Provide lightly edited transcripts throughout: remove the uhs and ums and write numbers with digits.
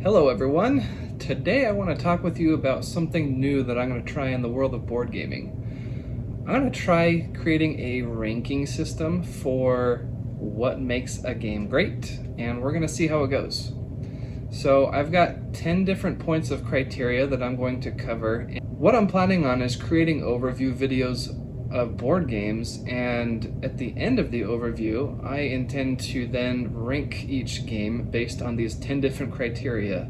Hello everyone! Today I want to talk with you about something new that I'm going to try in the world of board gaming. I'm going to try creating a ranking system for what makes a game great, and we're going to see how it goes. So I've got 10 different points of criteria that I'm going to cover. What I'm planning on is creating overview videos of board games, and at the end of the overview I intend to then rank each game based on these 10 different criteria.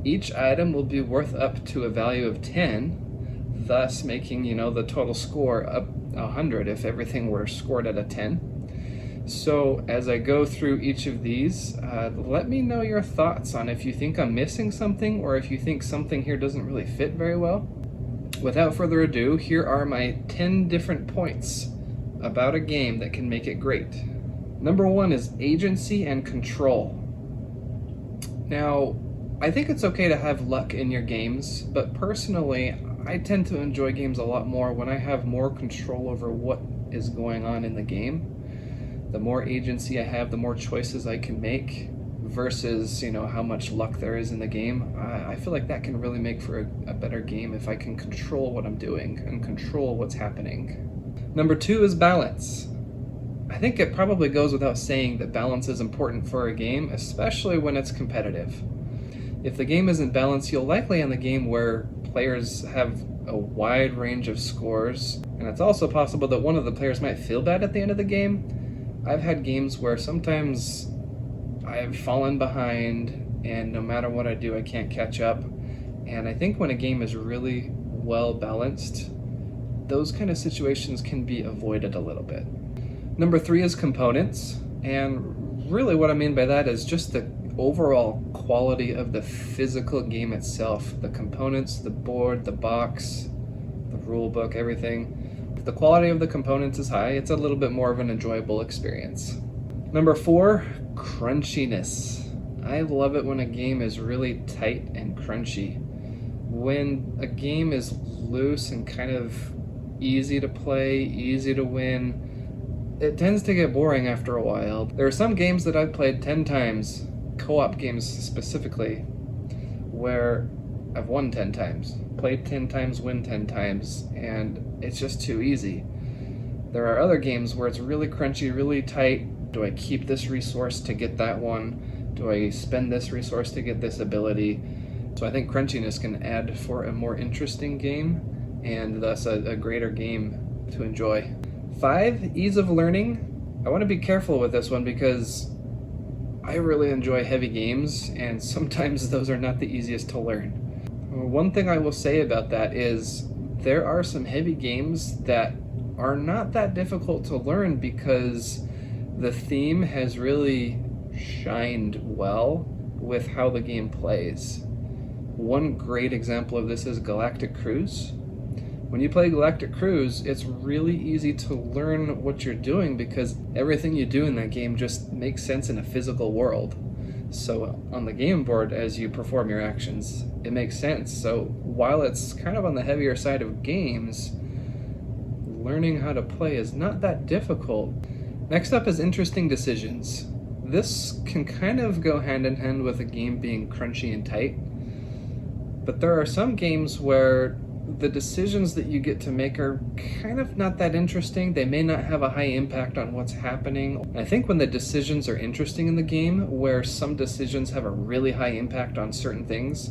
Each item will be worth up to a value of 10, thus making the total score up 100 if everything were scored at a 10. So as I go through each of these, let me know your thoughts on if you think I'm missing something or if you think something here doesn't really fit very well. Without further ado, here are my 10 different points about a game that can make it great. Number 1 is agency and control. Now, I think it's okay to have luck in your games, but personally, I tend to enjoy games a lot more when I have more control over what is going on in the game. The more agency I have, the more choices I can make, versus how much luck there is in the game. I feel like that can really make for a better game if I can control what I'm doing and control what's happening. Number 2 is balance. I think it probably goes without saying that balance is important for a game, especially when it's competitive. If the game isn't balanced, you'll likely end the game where players have a wide range of scores, and it's also possible that one of the players might feel bad at the end of the game. I've had games where sometimes I've fallen behind, and no matter what I do, I can't catch up. And I think when a game is really well balanced, those kind of situations can be avoided a little bit. Number 3 is components, and really what I mean by that is just the overall quality of the physical game itself. The components, the board, the box, the rule book, everything. If the quality of the components is high, it's a little bit more of an enjoyable experience. Number 4, crunchiness. I love it when a game is really tight and crunchy. When a game is loose and kind of easy to play, easy to win, it tends to get boring after a while. There are some games that I've played 10 times, co-op games specifically, where I've won 10 times, played 10 times, win 10 times, and it's just too easy. There are other games where it's really crunchy, really tight. Do I keep this resource to get that one? Do I spend this resource to get this ability? So I think crunchiness can add for a more interesting game, and thus a greater game to enjoy. 5, ease of learning. I want to be careful with this one because I really enjoy heavy games, and sometimes those are not the easiest to learn. One thing I will say about that is there are some heavy games that are not that difficult to learn because the theme has really shined well with how the game plays. One great example of this is Galactic Cruise. When you play Galactic Cruise, it's really easy to learn what you're doing because everything you do in that game just makes sense in a physical world. So on the game board, as you perform your actions, it makes sense. So while it's kind of on the heavier side of games, learning how to play is not that difficult. Next up is interesting decisions. This can kind of go hand in hand with a game being crunchy and tight, but there are some games where the decisions that you get to make are kind of not that interesting. They may not have a high impact on what's happening. I think when the decisions are interesting in the game, where some decisions have a really high impact on certain things,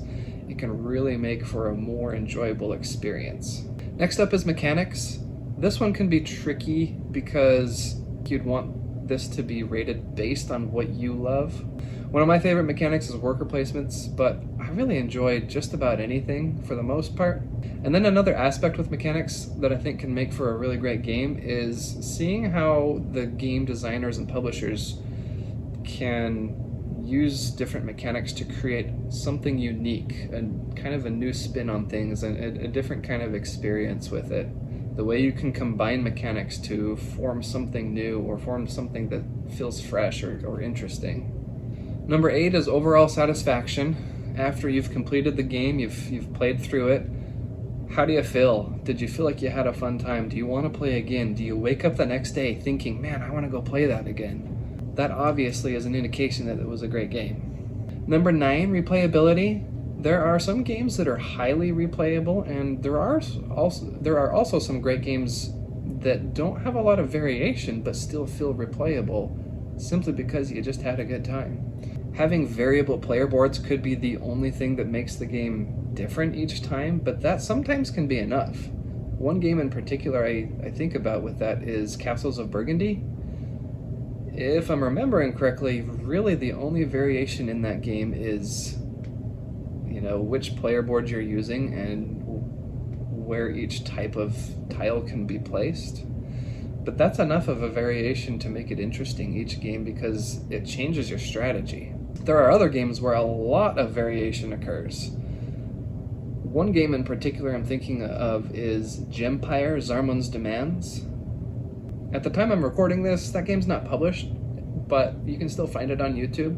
it can really make for a more enjoyable experience. Next up is mechanics. This one can be tricky because you'd want this to be rated based on what you love. One of my favorite mechanics is worker placements, but I really enjoy just about anything for the most part. And then another aspect with mechanics that I think can make for a really great game is seeing how the game designers and publishers can use different mechanics to create something unique and kind of a new spin on things and a different kind of experience with it. The way you can combine mechanics to form something new or form something that feels fresh or interesting. Number 8 is overall satisfaction. After you've completed the game, you've played through it, how do you feel? Did you feel like you had a fun time? Do you want to play again? Do you wake up the next day thinking, man, I want to go play that again? That obviously is an indication that it was a great game. Number 9, replayability. There are some games that are highly replayable, and there are also some great games that don't have a lot of variation but still feel replayable simply because you just had a good time. Having variable player boards could be the only thing that makes the game different each time, but that sometimes can be enough. One game in particular I think about with that is Castles of Burgundy. If I'm remembering correctly, really the only variation in that game is, which player board you're using and where each type of tile can be placed. But that's enough of a variation to make it interesting each game because it changes your strategy. There are other games where a lot of variation occurs. One game in particular I'm thinking of is Gempire: Zarmon's Demands. At the time I'm recording this, that game's not published, but you can still find it on YouTube.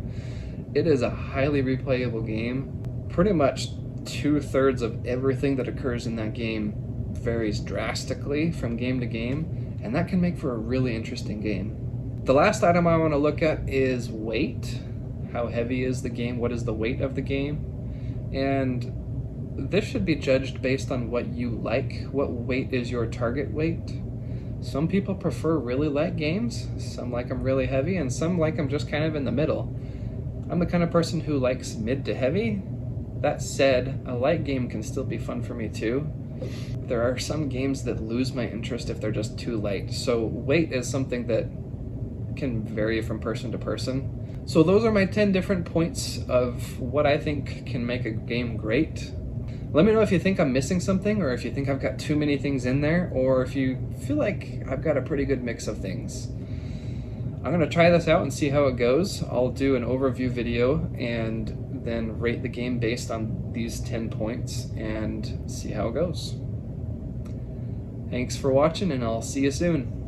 It is a highly replayable game. Pretty much 2/3 of everything that occurs in that game varies drastically from game to game, and that can make for a really interesting game. The last item I want to look at is weight. How heavy is the game? What is the weight of the game? And this should be judged based on what you like. What weight is your target weight? Some people prefer really light games, some like them really heavy, and some like them just kind of in the middle. I'm the kind of person who likes mid to heavy. That said, a light game can still be fun for me too. There are some games that lose my interest if they're just too light, so weight is something that can vary from person to person. So those are my 10 different points of what I think can make a game great. Let me know if you think I'm missing something, or if you think I've got too many things in there, or if you feel like I've got a pretty good mix of things. I'm going to try this out and see how it goes. I'll do an overview video and then rate the game based on these 10 points and see how it goes. Thanks for watching, and I'll see you soon.